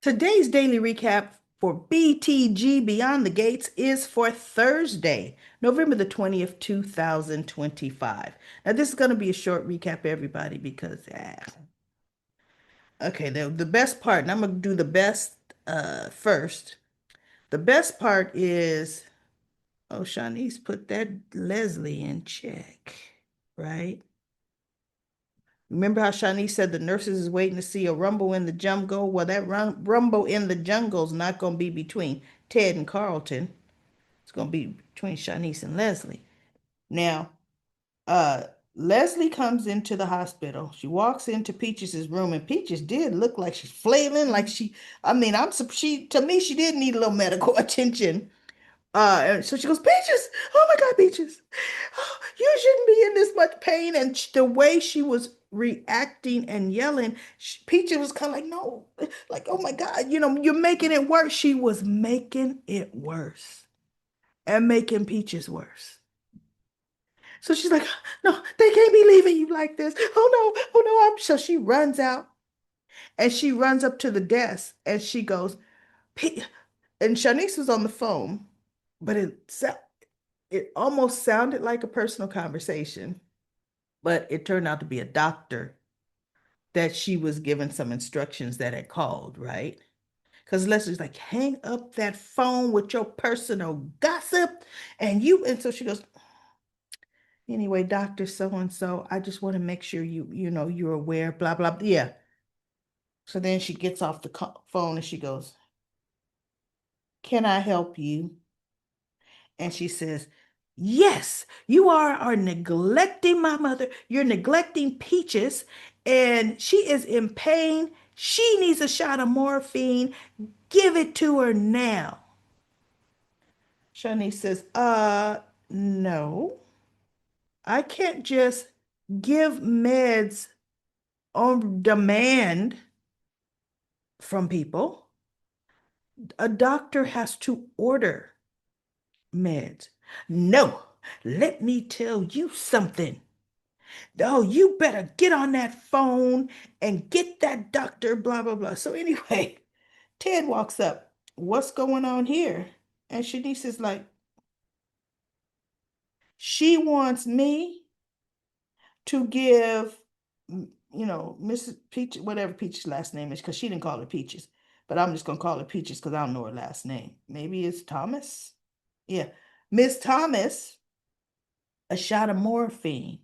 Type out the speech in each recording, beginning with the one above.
Today's daily recap for BTG Beyond the Gates is for Thursday, November the 20th, 2025. Now, this is going to be a short recap, everybody, because, okay, the best part, and I'm going to do the best first. The best part is, oh, Shanice put that Leslie in check, right? Remember how Shanice said the nurses is waiting to see a rumble in the jungle? Well, that rumble in the jungle is not going to be between Ted and Carlton. It's going to be between Shanice and Leslie. Now, uh, Leslie comes into the hospital. She walks into Peaches' room, and Peaches did look like she's flailing, like I mean, she to me, she did need a little medical attention. And so she goes, Peaches, oh my God, Peaches, oh, you shouldn't be in this much pain. And the way she was reacting and yelling, Peaches was kind of like, no, like, oh my God, you're making it worse. She was making it worse and making Peaches worse. So she's like, no, they can't be leaving you like this. Oh no, so she runs out and she runs up to the desk and she goes, and Shanice was on the phone, but it almost sounded like a personal conversation, but it turned out to be a doctor that she was given some instructions that had called, right? Because Leslie's like, hang up that phone with your personal gossip. And so she goes, anyway, Dr. So and so, I just want to make sure you're aware, blah, blah, blah. Yeah. So then she gets off the phone and she goes, can I help you? And she says, yes, are neglecting my mother. You're neglecting Peaches, and she is in pain. She needs a shot of morphine. Give it to her now. Shani says, no. I can't just give meds on demand from people. A doctor has to order meds. No, let me tell you something. Oh, you better get on that phone and get that doctor, blah, blah, blah. So, anyway, Ted walks up. What's going on here? And Shanice is like, she wants me to give, Mrs. Peach, whatever Peach's last name is, because she didn't call her Peaches, but I'm just going to call her Peaches because I don't know her last name. Maybe it's Thomas? Yeah. Miss Thomas, a shot of morphine.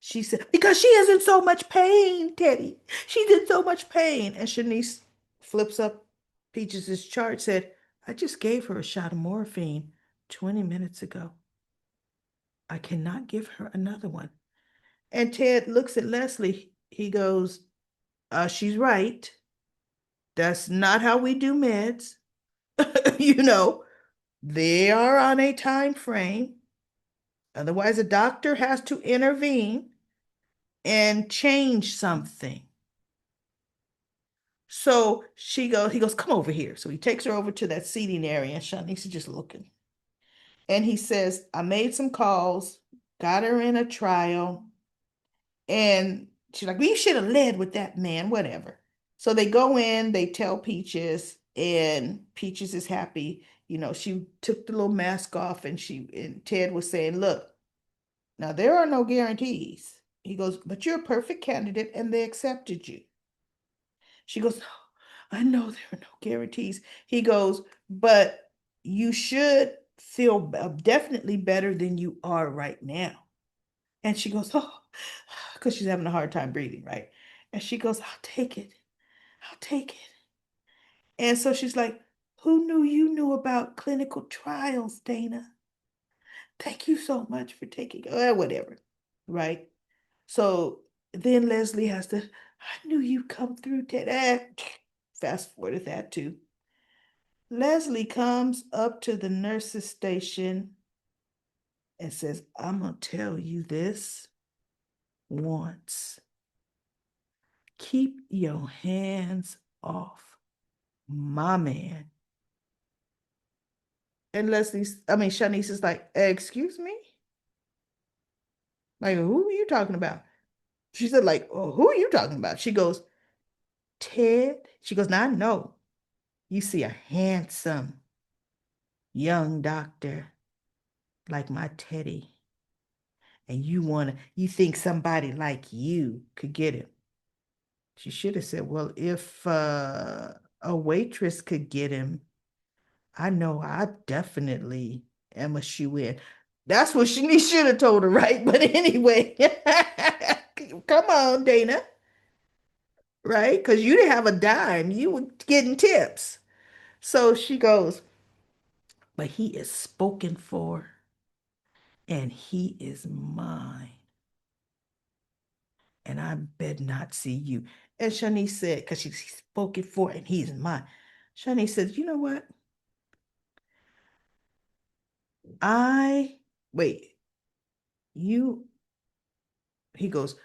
She said, because she is in so much pain, Teddy. She's in so much pain. And Shanice flips up Peaches' chart, said, I just gave her a shot of morphine 20 minutes ago. I cannot give her another one. And Ted looks at Leslie. He goes, she's right. That's not how we do meds. you know, they are on a time frame. Otherwise, a doctor has to intervene and change something. So he goes, come over here. So he takes her over to that seating area, and Shanice is just looking. And he says, I made some calls, got her in a trial, and she's like, well, you should have led with that man, whatever. So they go in, they tell Peaches, and Peaches is happy. She took the little mask off, and Ted was saying, look, now there are no guarantees. He goes, but you're a perfect candidate, and they accepted you. She goes, I know there are no guarantees. He goes, but you should feel definitely better than you are right now. And she goes, oh, because she's having a hard time breathing, right? And she goes, I'll take it. I'll take it. And so she's like, who knew you knew about clinical trials, Dana? Thank you so much for taking, whatever, right? So then Leslie has to, I knew you'd come through, Ted. Fast forward to that too. Leslie comes up to the nurse's station and says, I'm going to tell you this once. Keep your hands off my man. And Shanice is like, excuse me? Like, who are you talking about? She said, like, oh, who are you talking about? She goes, Ted? She goes, now I know. You see a handsome young doctor like my Teddy, and you think somebody like you could get him. She should have said, well, if a waitress could get him, I know I definitely am a shoe-in. That's what she should have told her, right? But anyway, come on, Dana, right? Because you didn't have a dime. You were getting tips. So she goes, but he is spoken for and he is mine. And I bet not see you. And Shanice said, because she's spoken for and he's mine. Shanice said, you know what? I, wait, you, he goes,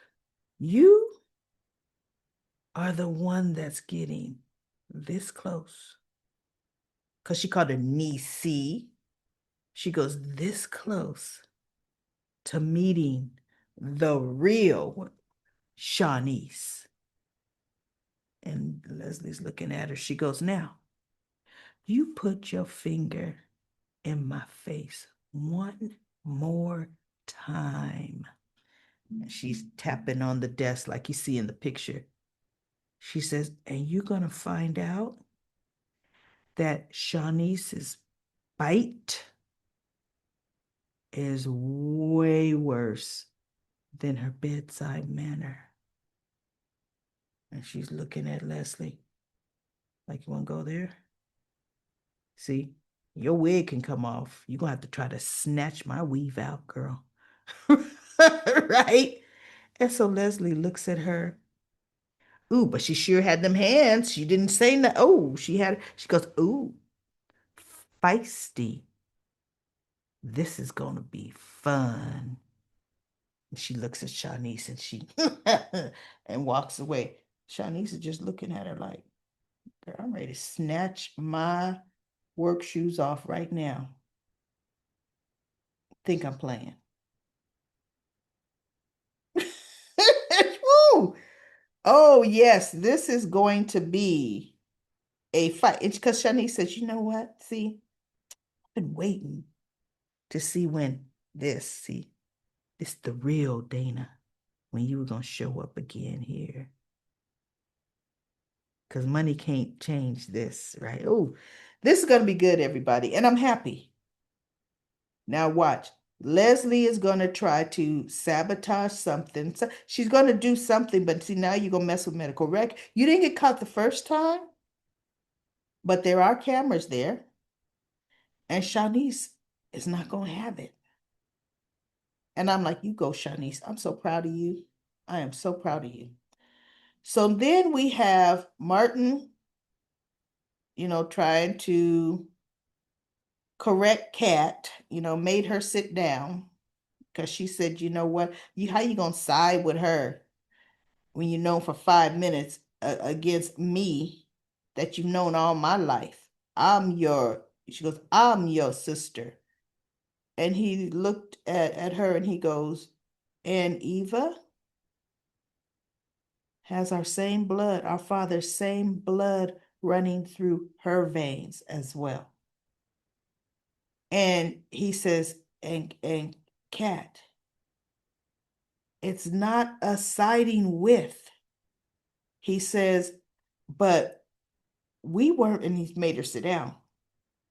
you are the one that's getting this close. Because she called her niecey. She goes, this close to meeting the real Shanice. And Leslie's looking at her. She goes, now, you put your finger in my face one more time. And she's tapping on the desk like you see in the picture. She says, and you're going to find out that Shanice's bite is way worse than her bedside manner. And she's looking at Leslie like, you want to go there? See, your wig can come off. You're going to have to try to snatch my weave out, girl. Right? And so Leslie looks at her. Ooh, but she sure had them hands. She didn't say no. Oh, she goes, ooh, feisty. This is going to be fun. And she looks at Shanice and she and walks away. Shanice is just looking at her like, girl, I'm ready to snatch my work shoes off right now. Think I'm playing. Woo! Oh, yes, this is going to be a fight. It's because Shanice says, you know what? See, I've been waiting to see when this the real Dana, when you were going to show up again here. Because money can't change this, right? Oh, this is going to be good, everybody. And I'm happy. Now watch. Leslie is going to try to sabotage something. So she's going to do something, but see, now you're going to mess with medical rec. You didn't get caught the first time, but there are cameras there. And Shanice is not going to have it. And I'm like, you go, Shanice. I'm so proud of you. I am so proud of you. So then we have Martin, trying to correct Kat, made her sit down because she said, you know what, how you gonna side with her when you know for 5 minutes against me that you've known all my life? She goes, I'm your sister. And he looked at her and he goes, and Eva has our same blood, our father's same blood running through her veins as well. And he says, and Kat, it's not a siding with. He says, but we weren't, and he's made her sit down.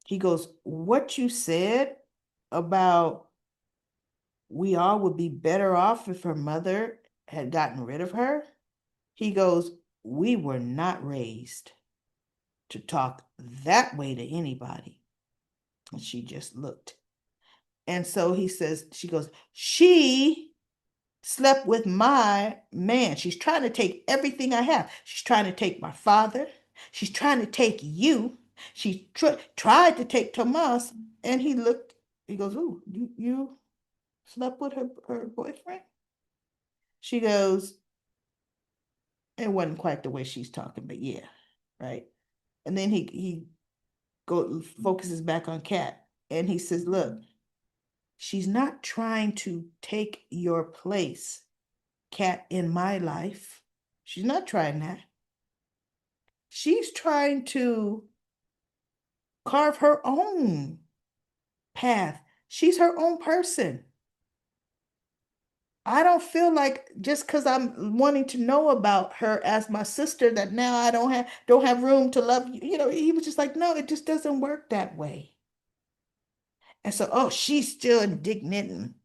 He goes, what you said about we all would be better off if her mother had gotten rid of her. He goes, we were not raised to talk that way to anybody. And she just looked. And so he says, she goes, she slept with my man. She's trying to take everything I have. She's trying to take my father. She's trying to take you. She tried to take Tomas. And he looked, he goes, ooh, you slept with her boyfriend? She goes, it wasn't quite the way she's talking, but yeah, right. And then he focuses back on Kat and he says, look, she's not trying to take your place, Kat, in my life. She's not trying that. She's trying to carve her own path. She's her own person. I don't feel like just because I'm wanting to know about her as my sister that now I don't have room to love you. He was just like, no, it just doesn't work that way. And so, oh, she's still indignant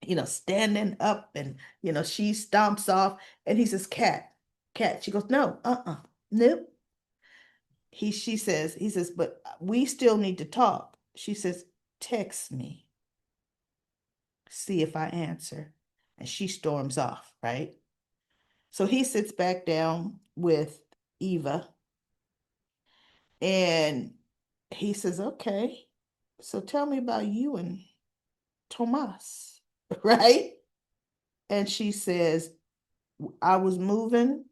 and standing up and she stomps off and he says, cat. She goes, no, nope. He says, but we still need to talk. She says, text me, see if I answer. And she storms off, right? So he sits back down with Eva and he says, okay, so tell me about you and Tomas, right? And she says, I was moving.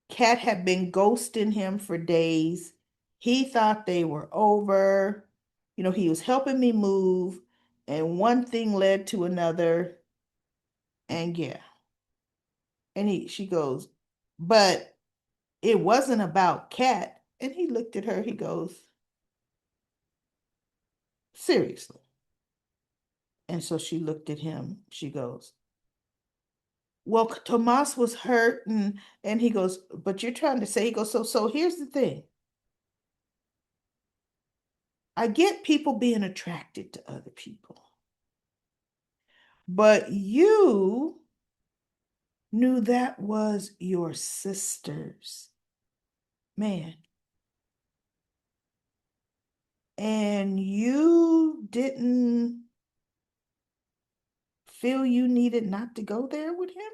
Cat had been ghosting him for days. He thought they were over. He was helping me move, and one thing led to another. And yeah. And she goes, but it wasn't about Cat. And he looked at her, he goes, seriously. And so she looked at him, she goes, well, Tomas was hurt, and he goes, but you're trying to say, he goes, so here's the thing. I get people being attracted to other people, but you knew that was your sister's man. And you didn't feel you needed not to go there with him?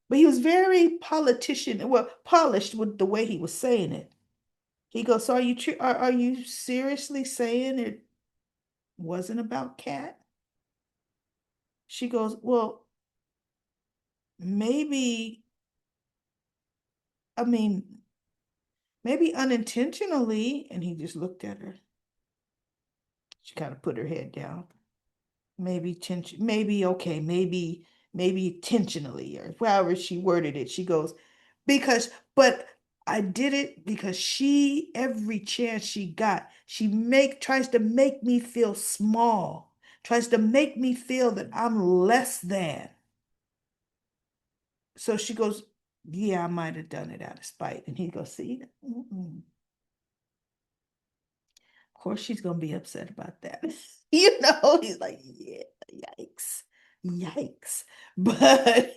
But he was very polished with the way he was saying it. He goes, so are you seriously saying it wasn't about Cat? She goes, well, maybe, I mean, maybe unintentionally. And he just looked at her. She kind of put her head down. Okay, maybe intentionally, or however she worded it. She goes, but I did it because every chance she got, tries to make me feel small, tries to make me feel that I'm less than. So she goes, yeah, I might have done it out of spite. And he goes, see, of course she's gonna be upset about that. He's like, yeah, yikes, yikes. But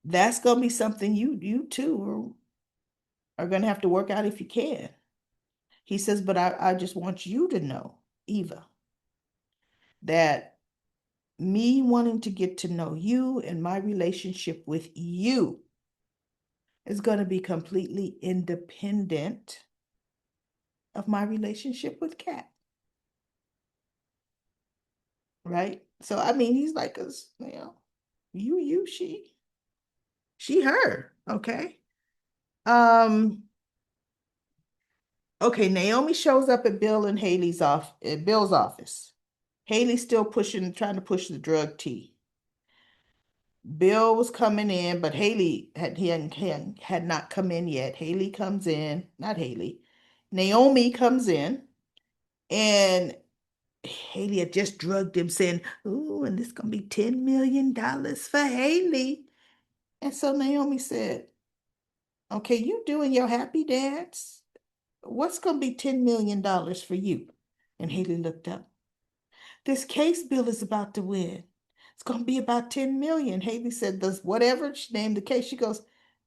that's gonna be something you two are gonna have to work out if you can. He says, but I just want you to know, Eva, that me wanting to get to know you and my relationship with you is going to be completely independent of my relationship with Kat. Right? So I mean, he's like us, you, she, her. Okay. Um, okay, Naomi shows up at Bill's office. Haley's still trying to push the drug tea. Bill was coming in, but Haley had not come in yet. Haley comes in, not Haley. Naomi comes in, and Haley had just drugged him, saying, "Ooh, and this gonna be $10 million for Haley." And so Naomi said, "Okay, you doing your happy dance? What's gonna be $10 million for you?" And Haley looked up. This case Bill is about to win. It's going to be about 10 million. Haley said, "Does whatever she named the case?" She goes,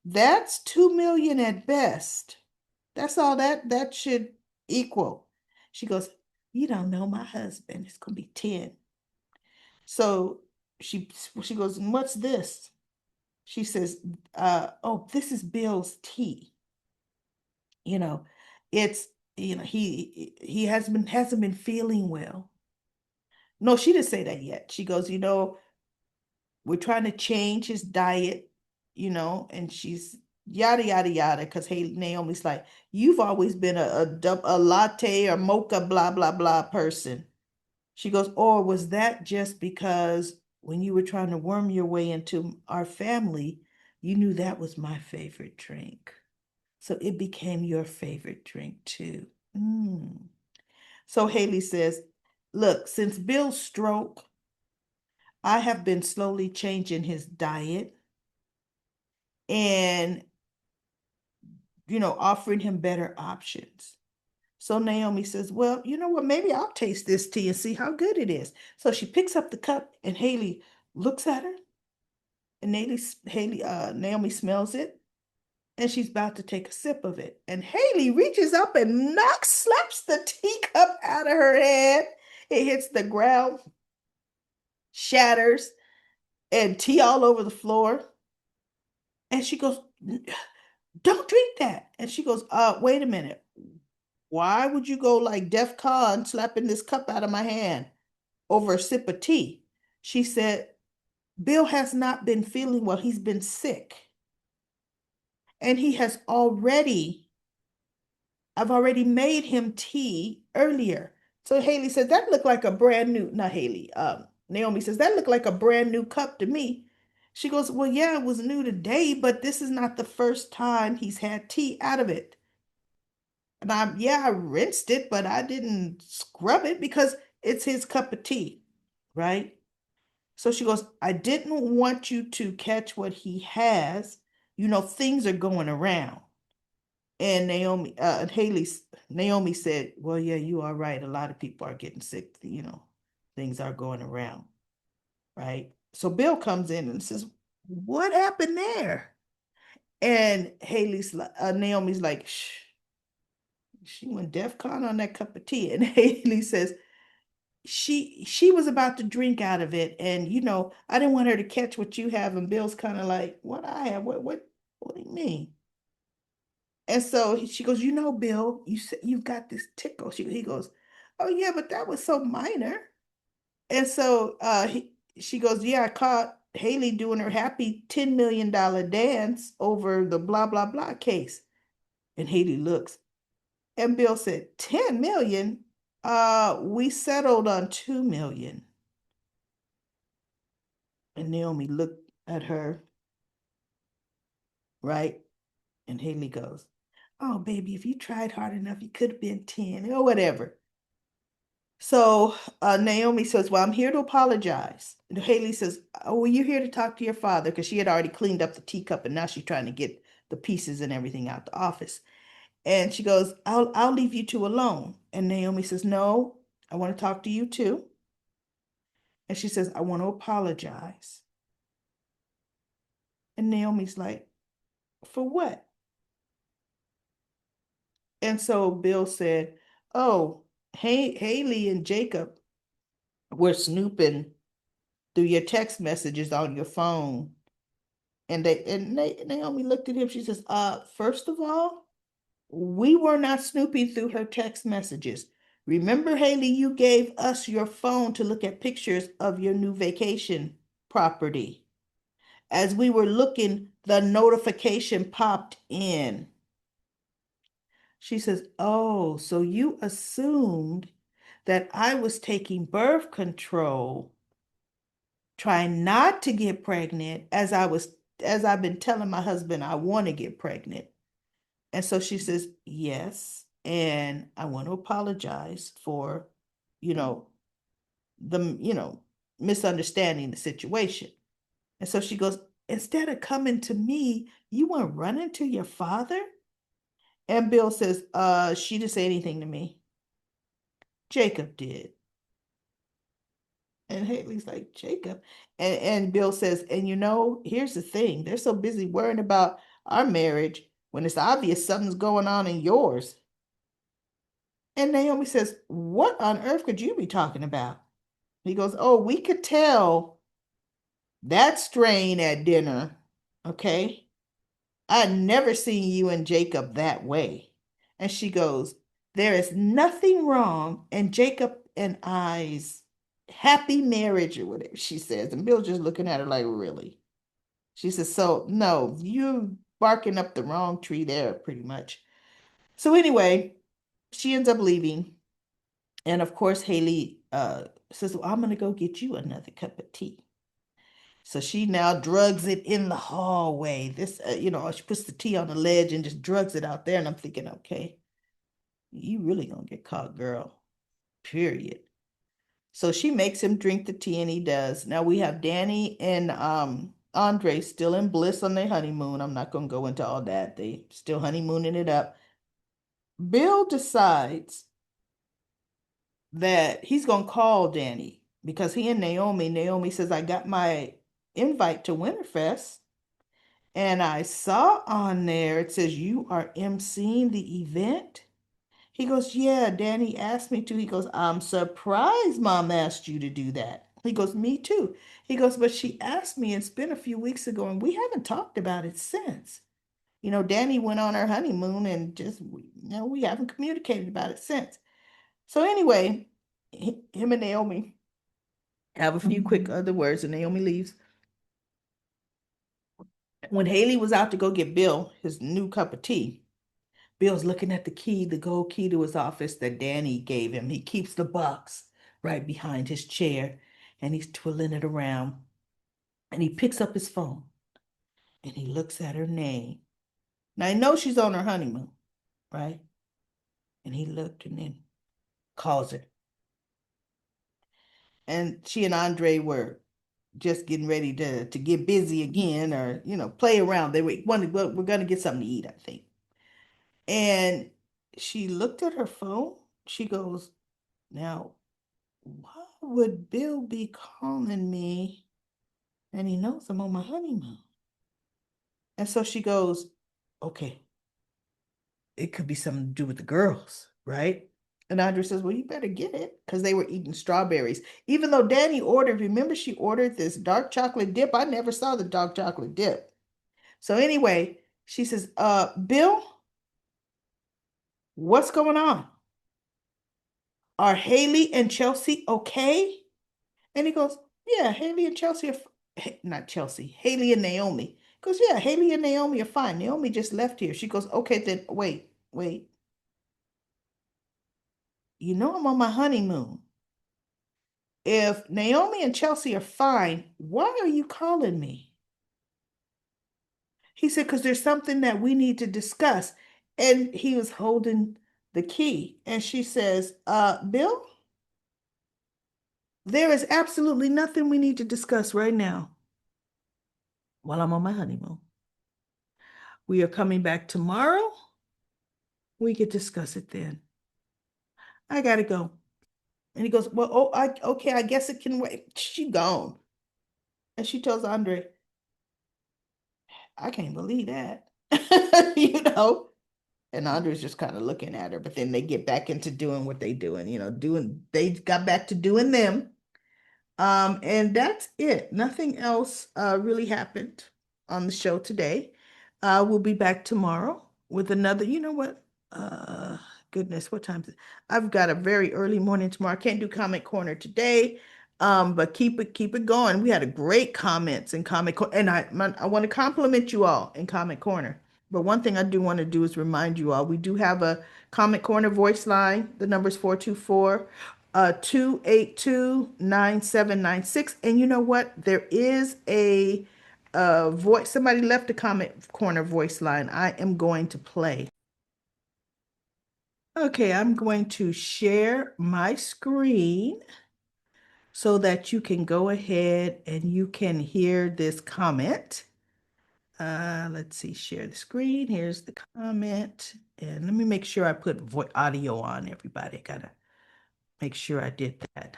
"That's 2 million at best. That's all that should equal." She goes, "You don't know my husband. It's going to be 10." So she goes, "And what's this?" She says, "Oh, this is Bill's tea. You know, it's he hasn't been feeling well." No, she didn't say that yet. She goes, we're trying to change his diet, and she's yada yada yada. Because hey, Naomi's like, you've always been a latte or mocha blah blah blah person. She goes, or was that just because when you were trying to worm your way into our family, You knew that was my favorite drink. So it became your favorite drink too. Mm. So Haley says, look, since Bill's stroke, I have been slowly changing his diet and, offering him better options. So Naomi says, well, you know what? Maybe I'll taste this tea and see how good it is. So she picks up the cup and Haley looks at her and Naomi smells it and she's about to take a sip of it. And Haley reaches up and slaps the teacup out of her hand. It hits the ground, shatters, and tea all over the floor. And she goes, don't drink that. And she goes, wait a minute. Why would you go like DEF CON slapping this cup out of my hand over a sip of tea? She said, Bill has not been feeling well. He's been sick. And I've already made him tea earlier. So Haley said, that looked like a brand new, not Haley, Naomi says, that looked like a brand new cup to me. She goes, well, yeah, it was new today, but this is not the first time he's had tea out of it. And I rinsed it, but I didn't scrub it because it's his cup of tea, right? So she goes, I didn't want you to catch what he has. Things are going around. And Naomi said, well, yeah, you are right. A lot of people are getting sick. Things are going around, right? So Bill comes in and says, what happened there? And Naomi's like, shh, she went DEF CON on that cup of tea. And Haley says, she was about to drink out of it. And, I didn't want her to catch what you have. And Bill's kind of like, what I have? What do you mean? And so she goes, Bill, you've got this tickle. He goes, oh yeah, but that was so minor. And so she goes, yeah, I caught Haley doing her happy $10 million dance over the blah, blah, blah case. And Haley looks, and Bill said, 10 million? We settled on 2 million. And Naomi looked at her, right? And Haley goes, oh, baby, if you tried hard enough, you could have been 10 or whatever. So Naomi says, well, I'm here to apologize. And Haley says, oh, well, you're here to talk to your father because she had already cleaned up the teacup and now she's trying to get the pieces and everything out the office. And she goes, I'll leave you two alone. And Naomi says, no, I want to talk to you too. And she says, I want to apologize. And Naomi's like, for what? And so Bill said, oh, hey, Haley and Jacob were snooping through your text messages on your phone. And Naomi looked at him. She says, first of all, we were not snooping through her text messages. Remember, Haley, you gave us your phone to look at pictures of your new vacation property. As we were looking, the notification popped in. She says, oh, so you assumed that I was taking birth control, trying not to get pregnant, as I've been telling my husband I want to get pregnant. And so she says, yes, and I want to apologize for, you know, the misunderstanding the situation. And so she goes, instead of coming to me, you want to run into your father? And Bill says, she didn't say anything to me. Jacob did. And Haley's like, Jacob. And Bill says, and here's the thing. They're so busy worrying about our marriage when it's obvious something's going on in yours. And Naomi says, what on earth could you be talking about? He goes, oh, we could tell that strain at dinner. Okay. I'd never seen you and Jacob that way. And she goes, there is nothing wrong in Jacob and I's happy marriage or whatever she says. And Bill's just looking at her like, really? She says, so no, you barking up the wrong tree there, pretty much. So anyway, she ends up leaving. And of course, Haley says, well, I'm going to go get you another cup of tea. So she now drugs it in the hallway. This, she puts the tea on the ledge and just drugs it out there. And I'm thinking, okay, you really gonna get caught, girl. Period. So she makes him drink the tea and he does. Now we have Danny and Andre still in bliss on their honeymoon. I'm not gonna go into all that. They still honeymooning it up. Bill decides that he's gonna call Danny because he and Naomi says, I got my invite to Winterfest and I saw on there it says you are emceeing the event. He goes, yeah, Danny asked me to. He goes, I'm surprised mom asked you to do that. He goes, me too. He goes, but she asked me, it's been a few weeks ago, and we haven't talked about it since. Danny went on her honeymoon and just, we haven't communicated about it since. So anyway, him and Naomi have a few quick other words, and Naomi leaves. When Haley was out to go get Bill his new cup of tea, Bill's looking at the key, the gold key to his office that Danny gave him. He keeps the box right behind his chair and he's twirling it around. And he picks up his phone and he looks at her name. Now I know she's on her honeymoon, right? And he looked and then calls her. And she and Andre were just getting ready to get busy again or, play around. They we're going to get something to eat, I think. And she looked at her phone. She goes, now, why would Bill be calling me and he knows I'm on my honeymoon? And so she goes, okay, it could be something to do with the girls, right? And Andre says, well, you better get it because they were eating strawberries. Even though Danny ordered, remember she ordered this dark chocolate dip? I never saw the dark chocolate dip. So anyway, she says, Bill, what's going on? Are Haley and Chelsea okay? And he goes, yeah, Haley and Chelsea are, not Chelsea, Haley and Naomi. He goes, yeah, Haley and Naomi are fine. Naomi just left here. She goes, okay, then wait. I'm on my honeymoon. If Naomi and Chelsea are fine, why are you calling me? He said, because there's something that we need to discuss. And he was holding the key. And she says, Bill, there is absolutely nothing we need to discuss right now while I'm on my honeymoon. We are coming back tomorrow. We could discuss it then. I gotta go. And he goes, well, okay, I guess it can wait. She gone. And she tells Andre, I can't believe that. you know. And Andre's just kind of looking at her, but then they get back into doing what they doing, they got back to doing them. And that's it. Nothing else really happened on the show today. We'll be back tomorrow with another, you know what? Uh, Goodness, what time is it? I've got a very early morning tomorrow. I can't do comment corner today. But keep it going. We had a great comments in comment corner, and I want to compliment you all in comment corner. But one thing I do want to do is remind you all, we do have a comment corner voice line. The number is 424 282-9796. And you know what? There is a voice. Somebody left a comment corner voice line. I am going to play. Okay, I'm going to share my screen so that you can go ahead and you can hear this comment. Let's see, share the screen. Here's the comment. And let me make sure I put audio on, everybody. Gotta make sure I did that.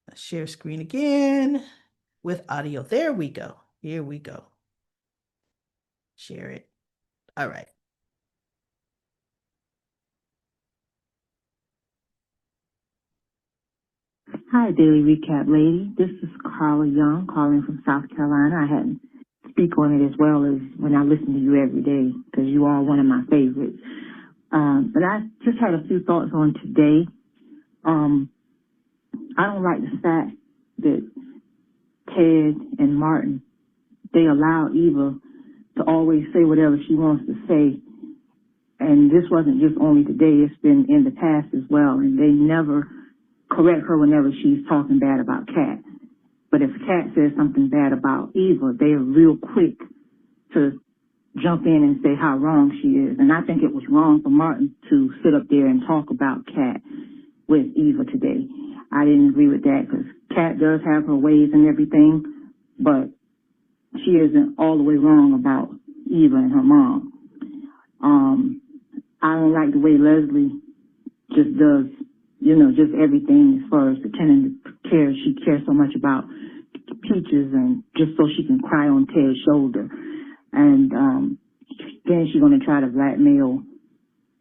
Let's share screen again with audio. There we go. Here we go. Share it. All right. Hi, Daily Recap Lady. This is Carla Young calling from South Carolina. I hadn't speak on it as well as when I listen to you every day because you are one of my favorites. But I just had a few thoughts on today. I don't like the fact that Ted and Martin, they allow Eva to always say whatever she wants to say. And this wasn't just only today, it's been in the past as well. And they never correct her whenever she's talking bad about Kat. But if Kat says something bad about Eva, they're real quick to jump in and say how wrong she is. And I think it was wrong for Martin to sit up there and talk about Kat with Eva today. I didn't agree with that because Kat does have her ways and everything, but she isn't all the way wrong about Eva and her mom. I don't like the way Leslie just does, just everything as far as pretending to care. She cares so much about Peaches and just so she can cry on Ted's shoulder. And then she's going to try to blackmail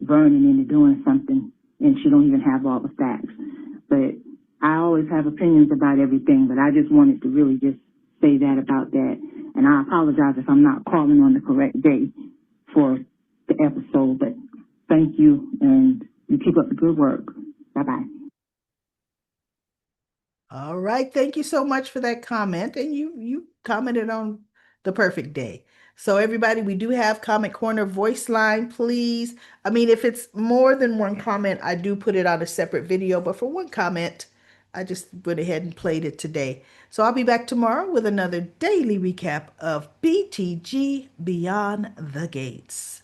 Vernon into doing something, and she don't even have all the facts. But I always have opinions about everything, but I just wanted to really just say that about that. And I apologize if I'm not calling on the correct day for the episode, but thank you, and you keep up the good work. Bye-bye. All right, thank you so much for that comment. And you commented on the perfect day. So everybody, we do have Comment Corner voice line, please. I mean, if it's more than one comment, I do put it on a separate video, but for one comment, I just went ahead and played it today. So I'll be back tomorrow with another daily recap of BTG Beyond the Gates.